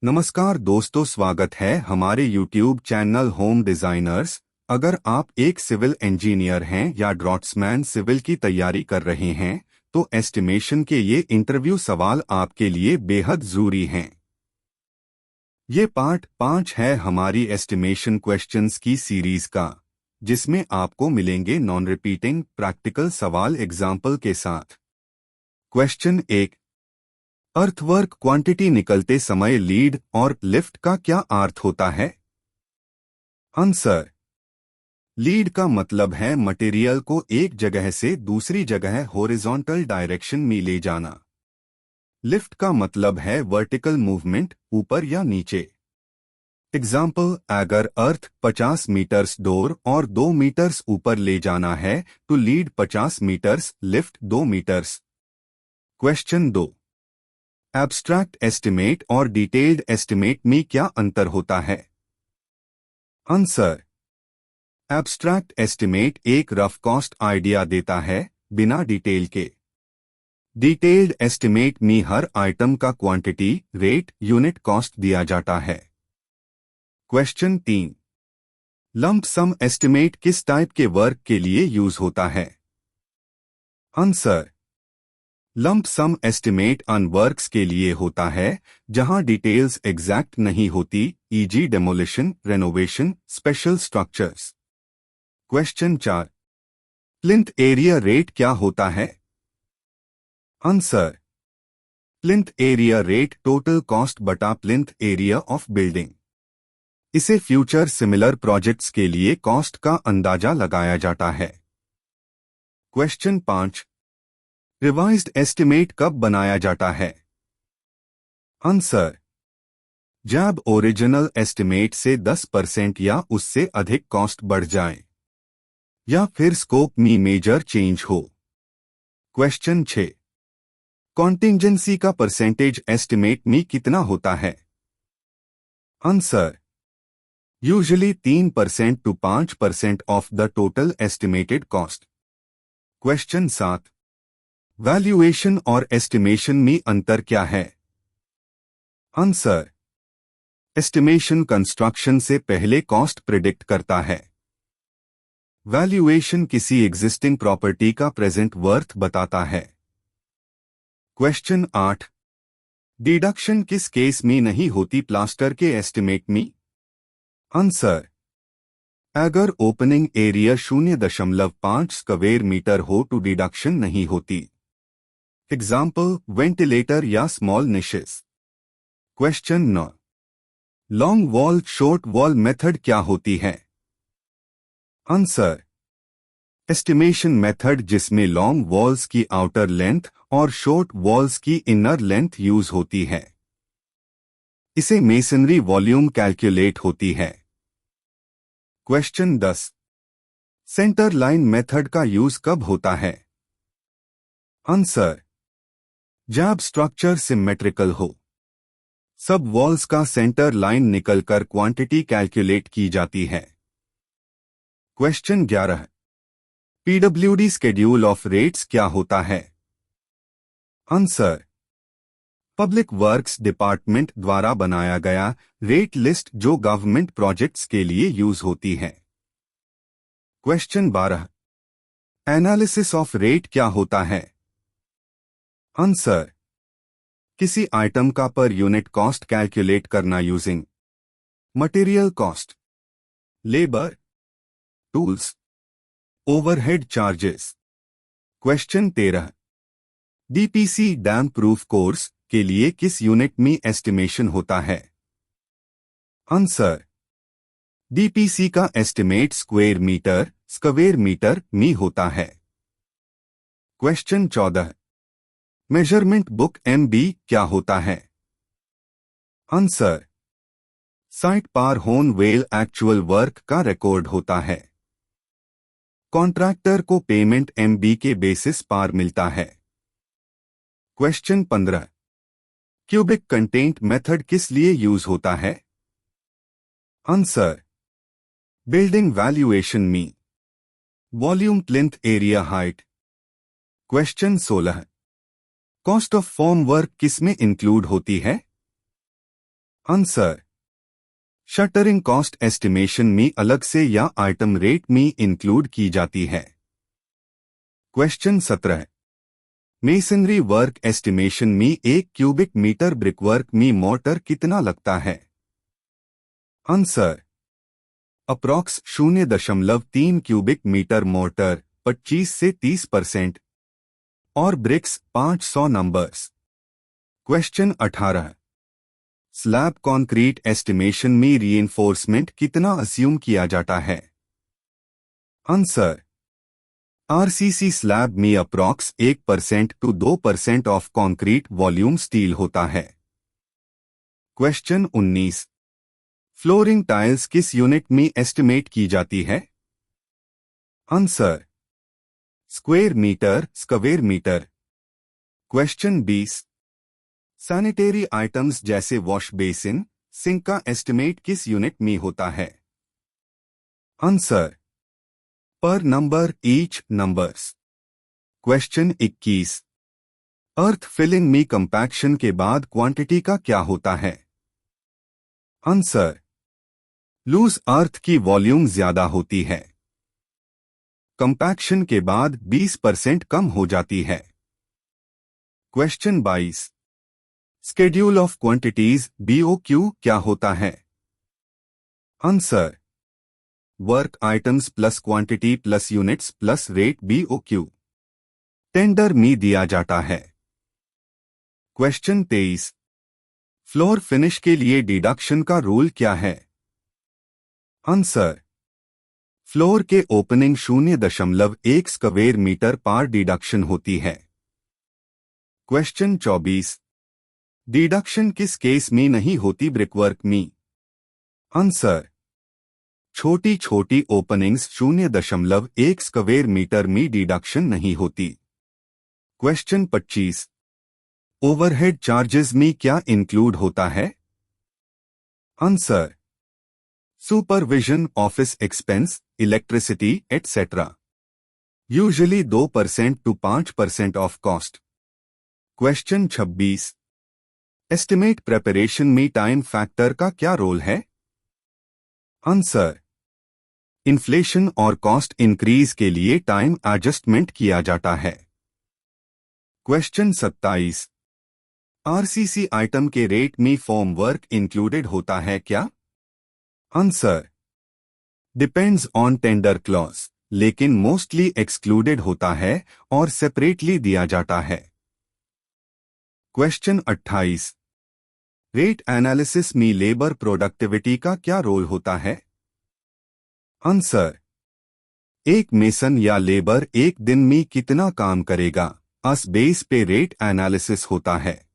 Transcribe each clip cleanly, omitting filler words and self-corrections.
नमस्कार दोस्तों, स्वागत है हमारे YouTube चैनल होम डिजाइनर्स। अगर आप एक सिविल इंजीनियर हैं या ड्राफ्ट्समैन सिविल की तैयारी कर रहे हैं तो एस्टिमेशन के ये इंटरव्यू सवाल आपके लिए बेहद जरूरी हैं। ये पार्ट 5 है हमारी एस्टिमेशन क्वेश्चंस की सीरीज का, जिसमें आपको मिलेंगे नॉन रिपीटिंग प्रैक्टिकल सवाल एग्जाम्पल के साथ। क्वेश्चन 1, अर्थवर्क क्वांटिटी निकलते समय लीड और लिफ्ट का क्या अर्थ होता है? आंसर, लीड का मतलब है मटेरियल को एक जगह से दूसरी जगह हॉरिजॉन्टल डायरेक्शन में ले जाना। लिफ्ट का मतलब है वर्टिकल मूवमेंट, ऊपर या नीचे। एग्जाम्पल, अगर अर्थ 50 मीटर्स डोर और 2 मीटर्स ऊपर ले जाना है तो lead 50 meters, lift 2 meters. Question 2, abstract estimate और डिटेल्ड एस्टिमेट में क्या अंतर होता है? आंसर, एब्स्ट्रैक्ट एस्टिमेट एक रफ कॉस्ट आइडिया देता है बिना डिटेल के। डिटेल्ड एस्टिमेट में हर आइटम का क्वांटिटी, रेट, यूनिट कॉस्ट दिया जाता है। क्वेश्चन 3, लंप सम एस्टिमेट किस टाइप के वर्क के लिए यूज होता है? आंसर, लंप सम एस्टिमेट अन वर्क्स के लिए होता है जहां डिटेल्स एग्जैक्ट नहीं होती, easy demolition, renovation, special structures. Question 4, plinth area rate क्या होता है? Answer, plinth area rate total cost बटा प्लिंथ एरिया ऑफ बिल्डिंग। इसे फ्यूचर सिमिलर प्रोजेक्ट्स के लिए कॉस्ट का अंदाजा लगाया जाता है। क्वेश्चन 5, रिवाइज्ड एस्टिमेट कब बनाया जाता है? आंसर, जब ओरिजिनल एस्टिमेट से 10% या उससे अधिक कॉस्ट बढ़ जाए या फिर स्कोप में मेजर चेंज हो। क्वेश्चन 6, कॉन्टिंजेंसी का परसेंटेज एस्टिमेट में कितना होता है? Answer, usually 3% to 5% of the total estimated cost. Question 7, valuation और एस्टिमेशन में अंतर क्या है? आंसर, एस्टिमेशन कंस्ट्रक्शन से पहले कॉस्ट प्रिडिक्ट करता है। वैल्यूएशन किसी एग्जिस्टिंग प्रॉपर्टी का प्रेजेंट वर्थ बताता है। क्वेश्चन 8, डिडक्शन किस केस में नहीं होती प्लास्टर के एस्टिमेट में? आंसर, अगर ओपनिंग एरिया 0.5 स्क्वायर मीटर हो तो डिडक्शन नहीं होती। एग्जाम्पल, वेंटिलेटर या small niches. Question 9, long wall short wall method क्या होती है? आंसर, एस्टिमेशन मेथड जिसमें लॉन्ग वॉल्स की आउटर लेंथ और शॉर्ट वॉल्स की इनर लेंथ यूज होती है। इसे मेसनरी वॉल्यूम कैलकुलेट होती है। क्वेश्चन 10, सेंटर लाइन मेथड का यूज कब होता है? आंसर, जब स्ट्रक्चर सिमेट्रिकल हो। सब वॉल्स का सेंटर लाइन निकलकर क्वांटिटी कैलकुलेट की जाती है। Question 11, PWD schedule of rates क्या होता है? आंसर, पब्लिक वर्क्स डिपार्टमेंट द्वारा बनाया गया रेट लिस्ट जो गवर्नमेंट प्रोजेक्ट्स के लिए यूज होती है। क्वेश्चन 12, एनालिसिस ऑफ रेट क्या होता है? आंसर, किसी आइटम का पर यूनिट कॉस्ट कैलकुलेट करना using material cost, labour, tools, overhead charges. Question 13, DPC dam proof course के लिए किस यूनिट में एस्टिमेशन होता है? आंसर, डीपीसी का एस्टिमेट स्क्वायर मीटर में होता है। क्वेश्चन 14, मेजरमेंट बुक MB क्या होता है? आंसर, साइट पार होन वेल एक्चुअल वर्क का रिकॉर्ड होता है। कॉन्ट्रैक्टर को पेमेंट MB के बेसिस पार मिलता है। क्वेश्चन 15, क्यूबिक कंटेंट मेथड किस लिए यूज होता है? आंसर, बिल्डिंग वैल्यूएशन में। Volume, plinth area, height. Question 16, cost of form work किसमें इंक्लूड होती है? आंसर, शटरिंग कॉस्ट एस्टिमेशन में अलग से या आइटम रेट में इंक्लूड की जाती है। क्वेश्चन 17। मेसनरी वर्क एस्टिमेशन में 1 क्यूबिक मीटर ब्रिकवर्क में मोर्टर कितना लगता है? Answer, approx 0.3 cubic meter mortar 25 से 30% और bricks 500 numbers. Question 18। Slab concrete estimation में रीइंफोर्समेंट कितना अस्यूम किया जाता है? आंसर, आरसीसी स्लैब में approx 1% to 2% of concrete volume steel होता है। क्वेश्चन 19। फ्लोरिंग टाइल्स किस यूनिट में एस्टिमेट की जाती है? Answer, square meter. Question 20। Sanitary items जैसे वॉश बेसिन, सिंक का एस्टिमेट किस यूनिट में होता है? आंसर, पर नंबर ईच नंबर्स। क्वेश्चन 21। अर्थ फिलिंग में कंपैक्शन के बाद क्वांटिटी का क्या होता है? आंसर, लूज अर्थ की वॉल्यूम ज्यादा होती है। कंपैक्शन के बाद 20% कम हो जाती है। Question 22। Schedule of quantities BOQ क्या होता है? Answer, work items plus quantity plus units plus rate BOQ tender में दिया जाता है। क्वेश्चन 23। फ्लोर फिनिश के लिए डिडक्शन का रूल क्या है? आंसर, फ्लोर के ओपनिंग 0.1 स्क्वायर मीटर पर डिडक्शन होती है। क्वेश्चन 24। डिडक्शन किस केस में नहीं होती ब्रिकवर्क में? आंसर, छोटी छोटी ओपनिंग्स 0.1 स्क्वायर मीटर में डिडक्शन नहीं होती। क्वेश्चन 25। ओवरहेड चार्जेस में क्या इंक्लूड होता है? Answer, supervision, office expense, electricity etcetera, usually 2% to 5% of cost. Question 26। Estimate preparation में टाइम फैक्टर का क्या रोल है? आंसर, इन्फ्लेशन और कॉस्ट इंक्रीज के लिए टाइम एडजस्टमेंट किया जाता है। क्वेश्चन 27। आरसीसी आइटम के रेट में फॉर्म वर्क इंक्लूडेड होता है क्या? Answer, depends on tender clause, लेकिन मोस्टली एक्सक्लूडेड होता है और सेपरेटली दिया जाता है। क्वेश्चन 28। रेट एनालिसिस में लेबर प्रोडक्टिविटी का क्या रोल होता है? आंसर, एक मेसन या लेबर एक दिन में कितना काम करेगा, उस बेस पे रेट एनालिसिस होता है।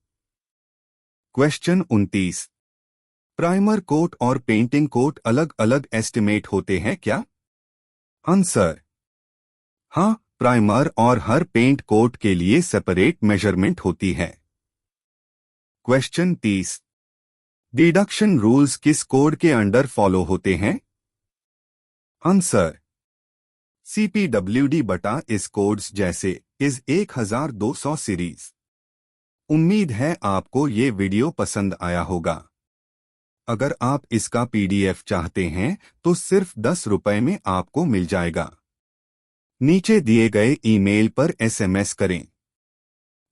क्वेश्चन 29। प्राइमर कोट और पेंटिंग कोट अलग अलग एस्टिमेट होते हैं क्या? आंसर, हाँ, प्राइमर और हर पेंट कोट के लिए सेपरेट मेजरमेंट होती है। क्वेश्चन 30। डिडक्शन रूल्स किस कोड के अंडर फॉलो होते हैं? आंसर, CPWD बटा इस कोड्स जैसे इस 1200 सीरीज। उम्मीद है आपको ये वीडियो पसंद आया होगा। अगर आप इसका PDF चाहते हैं तो सिर्फ 10 रुपए में आपको मिल जाएगा। नीचे दिए गए ईमेल पर SMS करें।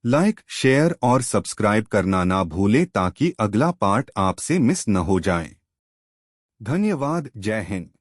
लाइक, शेयर और सब्सक्राइब करना ना भूलें ताकि अगला पार्ट आपसे मिस न हो जाए। धन्यवाद। जय हिंद।